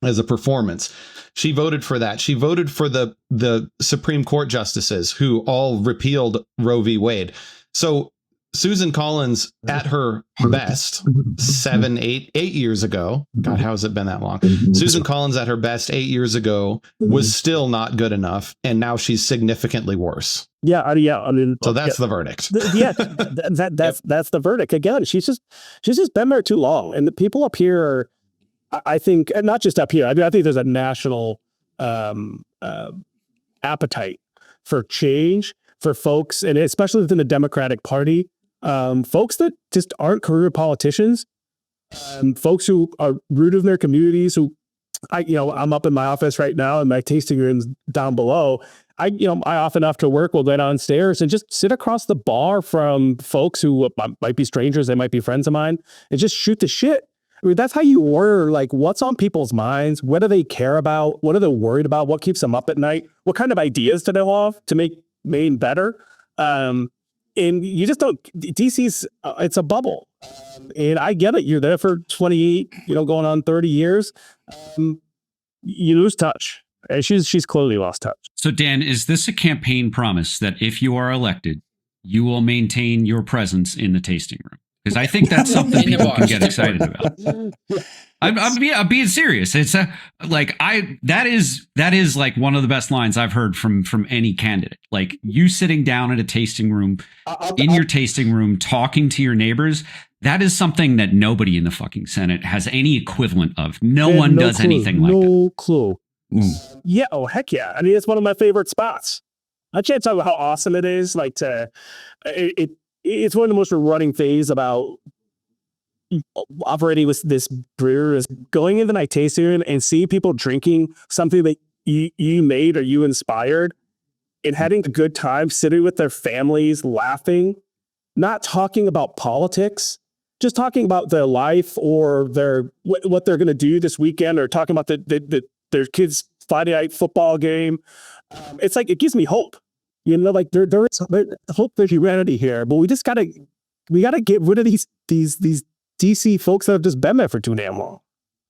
performance. She voted for that. She voted for the Supreme Court justices who all repealed Roe v. Wade. So Susan Collins at her best 8 years ago. God, how has it been that long? Susan Collins at her best 8 years ago was still not good enough. And now she's significantly worse. Yeah. I mean, so that's the verdict. That's the verdict. Again, she's just been there too long. And the people up here are, I think, and not just up here. I mean, I think there's a national appetite for change. for folks, and especially within the Democratic Party, folks that just aren't career politicians, folks who are rooted in their communities, who I'm up in my office right now and my tasting room's down below. I often after work will go downstairs and just sit across the bar from folks who might be strangers, they might be friends of mine, and just shoot the shit. I mean, that's how you order, like, what's on people's minds? What do they care about? What are they worried about? What keeps them up at night? What kind of ideas do they have to make Maine better? And you just don't, DC's, it's a bubble. And I get it. You're there for 28, going on 30 years. You lose touch. And she's clearly lost touch. So, Dan, is this a campaign promise that if you are elected, you will maintain your presence in the tasting room? Because I think that's something people can get excited about. I'm being serious. It's that is like one of the best lines I've heard from any candidate. Like, you sitting down at a tasting room, your tasting room, talking to your neighbors. That is something that nobody in the fucking Senate has any equivalent of. No one does anything like that. No clue. Yeah. Oh, heck yeah. I mean, it's one of my favorite spots. I can't tell you how awesome it is. Like, it's one of the most rewarding things about operating with this brewer is going into the night tasting room and seeing people drinking something that you made or you inspired and having a good time, sitting with their families, laughing, not talking about politics, just talking about their life or what they're going to do this weekend, or talking about their kids' Friday night football game. It's like, it gives me hope. Like there is hope for humanity here, but we gotta get rid of these DC folks that have just been there for too damn long.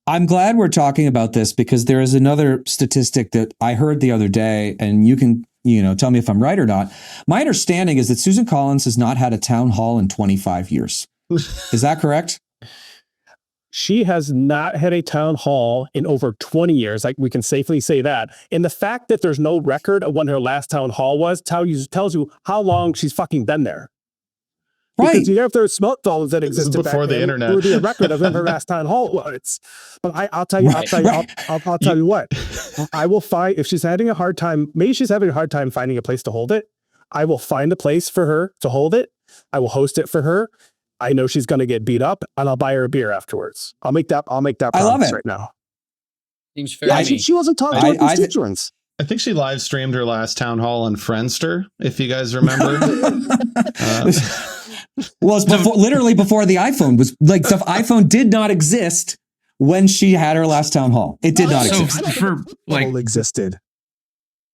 I'm glad we're talking about this, because there is another statistic that I heard the other day, and you can, tell me if I'm right or not. My understanding is that Susan Collins has not had a town hall in 25 years. Is that correct? She has not had a town hall in over 20 years. Like, we can safely say that. And the fact that there's no record of when her last town hall was tells you how long she's fucking been there. Right. Because if there's smartphones that existed before back the then, internet, there would be a record of when her last town hall was. But I'll tell you what. I will find, if she's having a hard time, maybe she's having a hard time finding a place to hold it. I will find a place for her to hold it. I will host it for her. I know she's going to get beat up, and I'll buy her a beer afterwards. I'll make that promise right now. Seems fair. Yeah, she wasn't talking to her constituents. I think she live streamed her last town hall on Friendster, if you guys remember. Well, it's literally before the iPhone was, like, the iPhone did not exist when she had her last town hall. It did not exist. Existed.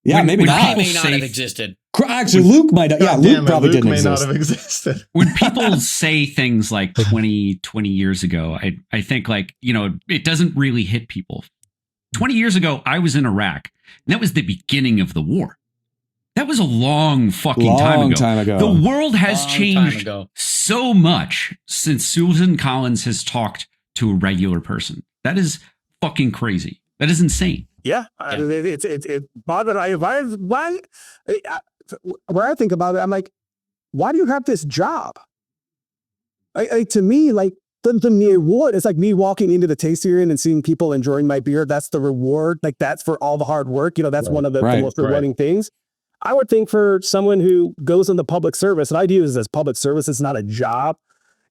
Yeah, maybe not. May not have existed. Actually, Luke might have. Yeah, Luke probably didn't exist. Not have existed. When people say things like 20 years ago, I think, like, it doesn't really hit people. 20 years ago, I was in Iraq, and that was the beginning of the war. That was a long time ago. The world has changed so much since Susan Collins has talked to a regular person. That is fucking crazy. That is insane. Yeah. It's bothered. When I think about it, I'm like, why do you have this job? To me, like, the reward is like me walking into the tasting room and seeing people enjoying my beer. That's the reward. Like, that's for all the hard work. That's one of the most rewarding things. I would think for someone who goes into public service, and I view it as public service, it's not a job.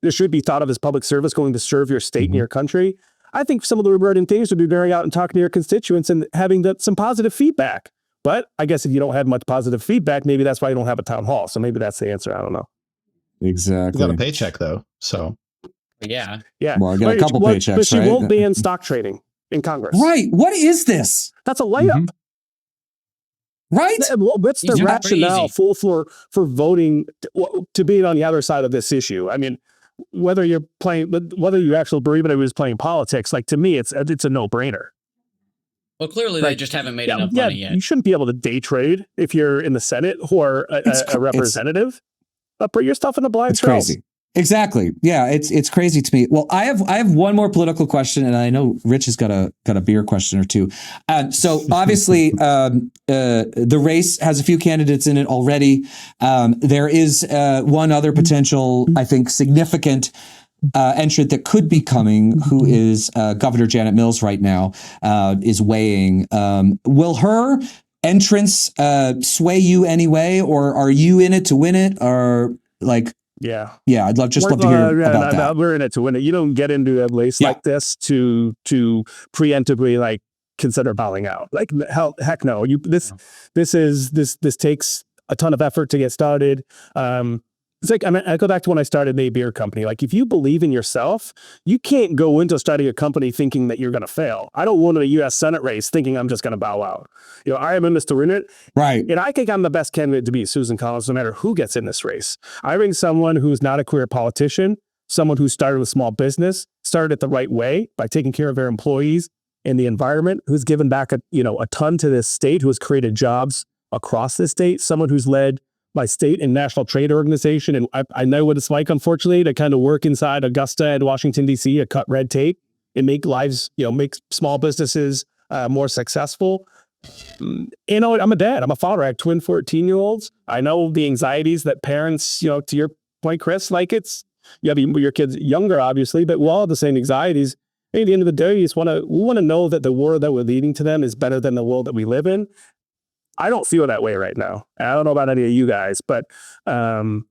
It should be thought of as public service, going to serve your state and your country. I think some of the rewarding things would be going out and talking to your constituents and having some positive feedback. But I guess if you don't have much positive feedback, maybe that's why you don't have a town hall. So maybe that's the answer. I don't know. Exactly. You got a paycheck, though. So yeah. Well, I got a couple paychecks, but she won't be in stock trading in Congress. Right. What is this? That's a layup. Right? What's the rationale for voting to be on the other side of this issue? I mean, whether you actually believe it was playing politics, like, to me, it's a no-brainer. Well, clearly they just haven't made enough money yet. You shouldn't be able to day trade if you're in the Senate or a representative. Put your stuff in the blind trails. Crazy. Exactly. Yeah, it's crazy to me. Well, I have one more political question, and I know Rich has got a beer question or two. So obviously, the race has a few candidates in it already. There is one other potential, I think, significant entrant that could be coming, who is Governor Janet Mills right now, is weighing. Will her entrance sway you anyway, or are you in it to win it, or like? Yeah, I'd love to hear about that. We're in it to win it. You don't get into a race like this to preemptively like consider bowing out. Like heck no. This takes a ton of effort to get started. It's like, I mean, I go back to when I started Maine Beer Company. Like, if you believe in yourself, you can't go into starting a company thinking that you're going to fail. I don't win a U.S. Senate race thinking I'm just going to bow out. I am in this to win it. Right. And I think I'm the best candidate to beat Susan Collins, no matter who gets in this race. I bring someone who's not a career politician, someone who started with small business, started it the right way by taking care of their employees and the environment, who's given back a ton to this state, who has created jobs across this state, someone who's led my state and national trade organization. And I know what it's like, unfortunately, to kind of work inside Augusta and Washington, D.C., to cut red tape and make lives, make small businesses more successful. I'm a dad. I'm a father. I have twin 14-year-olds. I know the anxieties that parents, to your point, Chris, like you have your kids younger, obviously, but we all have the same anxieties. At the end of the day, we want to know that the world that we're leading to them is better than the world that we live in. I don't feel that way right now. I don't know about any of you guys, but and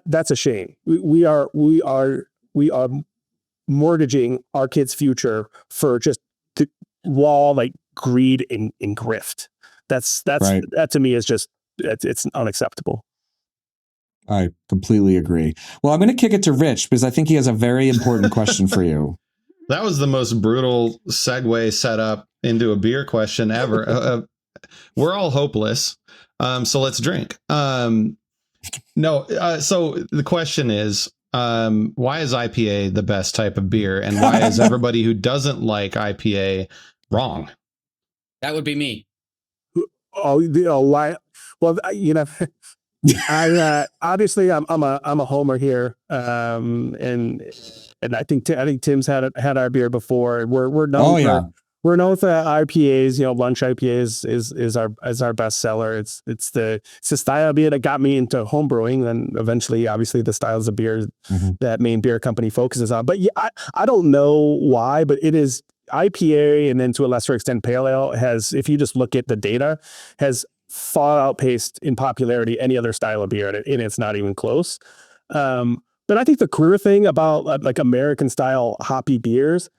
that's a shame. We are mortgaging our kids' future for just raw like greed and grift. That's right. That to me is just it's unacceptable. I completely agree. Well, I'm going to kick it to Rich because I think he has a very important question for you. That was the most brutal segue set up into a beer question ever. We're all hopeless. So let's drink. So the question is, why is IPA the best type of beer? And why is everybody who doesn't like IPA wrong? That would be me. Why? Well, I obviously I'm a homer here. And I think Tim's had our beer before. We're known for We're known for IPAs. Lunch IPAs is our best seller. It's the style of beer that got me into home brewing. Then eventually, obviously, the styles of beer that Maine Beer Company focuses on. But I don't know why, but it is IPA, and then to a lesser extent, Pale Ale has, if you just look at the data, has far outpaced in popularity any other style of beer, and it's not even close. But I think the cool thing about like American style hoppy beers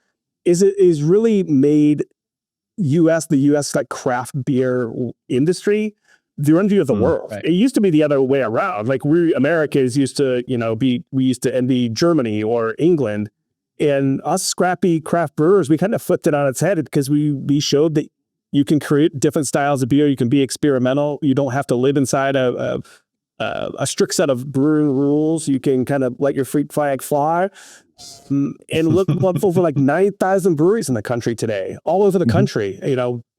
is it is really made the U.S. like craft beer industry the envy of the world. Right. It used to be the other way around. Like we Americans used to, we used to envy Germany or England, and us scrappy craft brewers, we kind of flipped it on its head because we showed that you can create different styles of beer. You can be experimental. You don't have to live inside a strict set of brewing rules. You can kind of let your freak flag fly. And look over like 9,000 breweries in the country today, all over the country.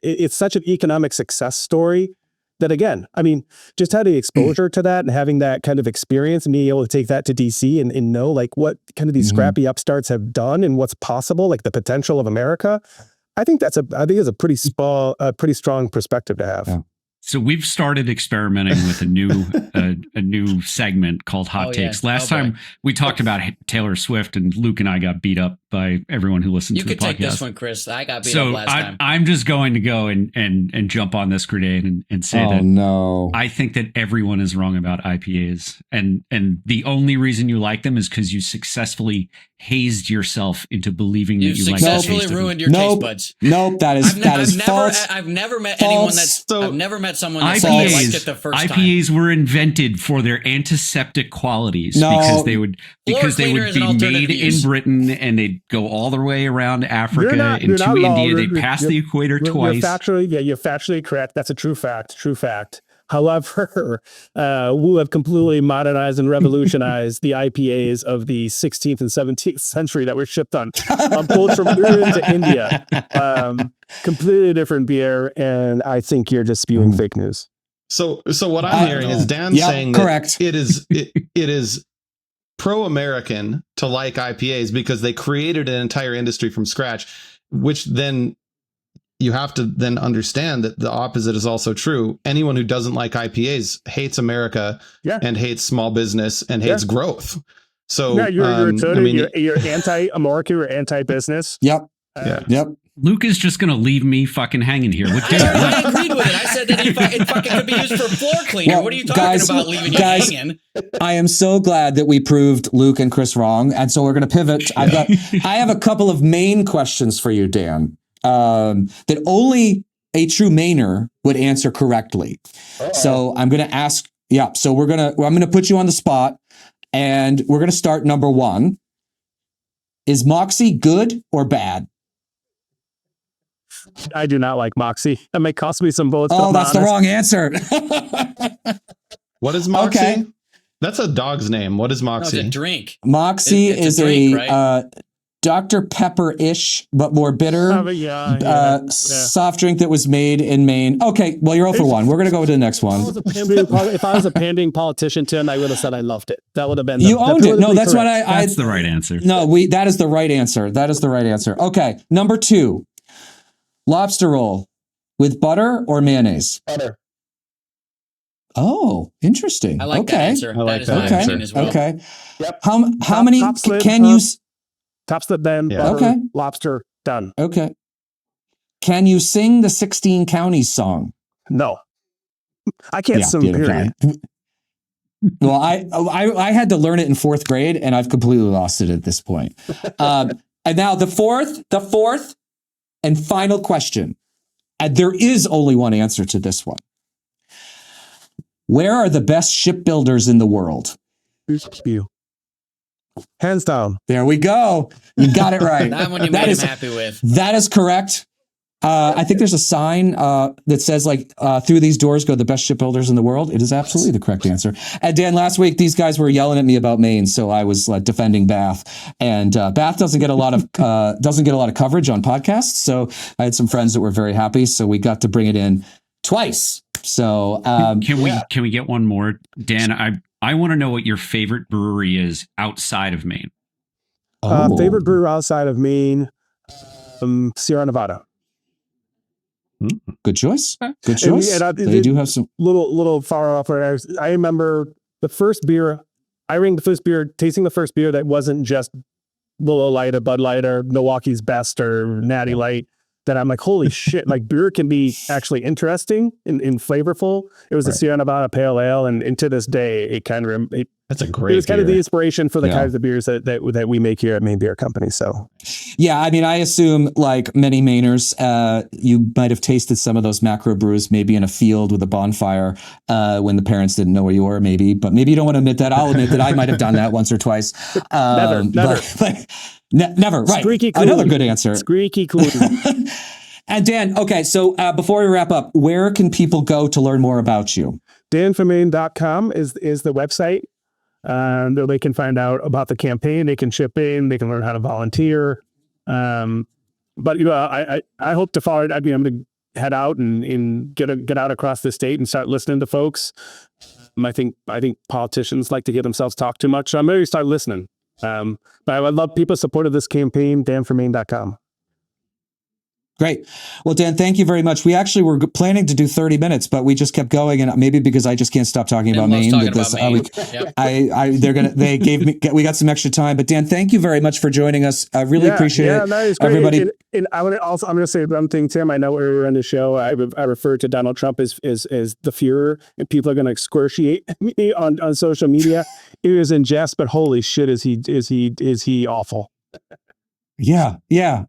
It's such an economic success story that, again, I mean, just having exposure to that and having that kind of experience and being able to take that to DC and know like what kind of these scrappy upstarts have done and what's possible, like the potential of America. I think it's a pretty strong perspective to have. Yeah. So we've started experimenting with a new segment called Hot Takes. Last time we talked about Taylor Swift, and Luke and I got beat up by everyone who listened to the podcast. You could take this one, Chris. I got beat up last time. I'm just going to go and jump on this grenade and say I think that everyone is wrong about IPAs, and the only reason you like them is because you successessly hazed yourself into believing that you like them. You successfully ruined your taste buds. Nope, that is false. I've never met anyone that's. I've never met someone that liked it the first time. IPAs were invented for their antiseptic qualities because they would be made in Britain, and they'd go all the way around Africa into India. They'd pass the equator twice. You're factually correct. That's a true fact. However, we have completely modernized and revolutionized the IPAs of the 16th and 17th century that were shipped on boats from Iran to India. Completely different beer, and I think you're just spewing fake news. So what I'm hearing is Dan saying that it is pro-American to like IPAs because they created an entire industry from scratch, which then you have to then understand that the opposite is also true. Anyone who doesn't like IPAs hates America and hates small business and hates growth. So you're anti-American, you're anti-business. Yep. Luke is just going to leave me fucking hanging here. With I already agreed with it. I said that it fucking could be used for floor cleaner. Well, what are you talking about leaving you hanging? I am so glad that we proved Luke and Chris wrong, and so we're going to pivot. I have a couple of Maine questions for you, Dan, that only a true Mainer would answer correctly. So I'm going to ask. Yeah. So I'm going to put you on the spot, and we're going to start number one. Is Moxie good or bad? I do not like Moxie. That may cost me some bullets. Oh, that's the wrong answer. What is Moxie? Okay. That's a dog's name. What is No, Moxie? it's a drink. Moxie It's is a drink, right? Dr. Pepper-ish, but more bitter. Soft drink that was made in Maine. Okay, well, you're 0 for 1. We're going to go to the next one. If I was a pandering politician, Tim, I would have said I loved it. That would have been you owned it. No, that's correct. what That's the right answer. No, that is the right answer. That is the right answer. Okay, number 2. Lobster roll with butter or mayonnaise? Butter. Oh, interesting. I like that answer. I like is that my Okay. opinion as well. Okay. Yep. How many top slit, can you? Top slip, then Yeah. butter, Okay. lobster, done. Okay. Can you sing the 16 Counties song? No, I can't sing. neither Period. can I. Well, I had to learn it in 4th grade, and I've completely lost it at this point. And now the fourth and final question, and there is only one answer to this one. Where are the best shipbuilders in the world? You. Hands down. There we go. You got it right. That one you made him happy with. That is correct. I think there's a sign that says through these doors go the best shipbuilders in the world. It is absolutely the correct answer. And Dan, last week these guys were yelling at me about Maine, so I was defending Bath, and Bath doesn't get a lot of coverage on podcasts. So I had some friends that were very happy, so we got to bring it in twice. So can we get one more, Dan? I want to know what your favorite brewery is outside of Maine. Favorite brewer outside of Maine, Sierra Nevada. Good choice. Good choice. They do have some little far off. Where I remember the first beer. Tasting the first beer that wasn't just Willow Light or Bud Light or Milwaukee's Best or Natty Light. That I'm like, holy shit! Like beer can be actually interesting and flavorful. It was a Sierra Nevada Pale Ale, and to this day, it kind of That's a great. It was kind of the inspiration for the kinds of beers that we make here at Maine Beer Company. So, yeah, I mean, I assume like many Mainers, you might have tasted some of those macro brews, maybe in a field with a bonfire when the parents didn't know where you were, maybe. But maybe you don't want to admit that. I'll admit that I might have done that once or twice. Never. Never. Right. Squeaky clean. Another good answer. Squeaky clean. And Dan, okay, so before we wrap up, where can people go to learn more about you? danformaine.com is the website. There they can find out about the campaign. They can chip in. They can learn how to volunteer. But I hope to follow it. I mean, I'm going to head out and get out across the state and start listening to folks. I think politicians like to hear themselves talk too much. So I'm going to start listening. But I would love people supported this campaign. danformaine.com. Great. Well, Dan, thank you very much. We actually were planning to do 30 minutes, but we just kept going, and maybe because I just can't stop talking about Maine. We got some extra time. But Dan, thank you very much for joining us. I really appreciate it. No, it's great. Everybody. And I'm going to say one thing, Tim. I know we're on the show. I refer to Donald Trump as the Führer, and people are going to excoriate me on social media. It was in jest, but holy shit, is he awful. Yeah.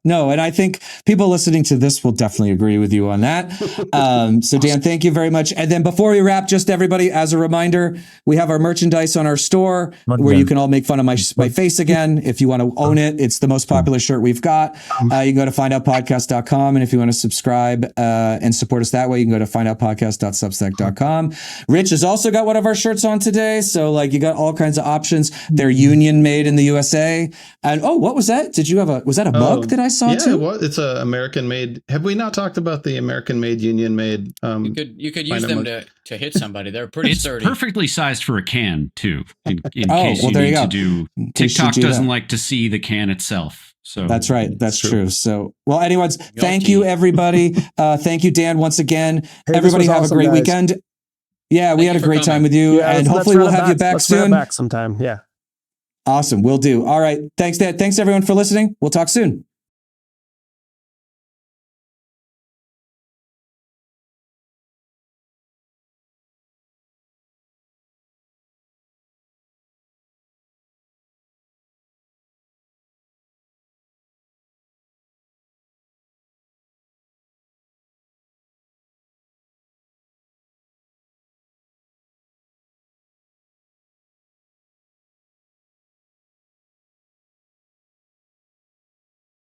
No, and I think people listening to this will definitely agree with you on that. So Dan, thank you very much. And then before we wrap, just everybody, as a reminder, we have our merchandise on our store where you can all make fun of my face again. If you want to own it, it's the most popular shirt we've got. You can go to findoutpodcast.com. And if you want to subscribe and support us that way, you can go to findoutpodcast.substack.com. Rich has also got one of our shirts on today. So you got all kinds of options. They're union made in the USA. And what was that? Was that a mug that I saw too? Yeah, it's a American made. Have we not talked about the American made, union made? You could use them to hit somebody. They're pretty sturdy. Perfectly sized for a can too. In case you need to do. TikTok doesn't like to see the can itself. So that's right. That's true. So, well, anyways, thank you, everybody. Thank you, Dan, once again. Hey, everybody have a great weekend. Yeah, we had a great time with you, and hopefully we'll have you back soon. Back sometime. Yeah. Awesome. We'll do. All right. Thanks, Dan. Thanks, everyone, for listening. We'll talk soon.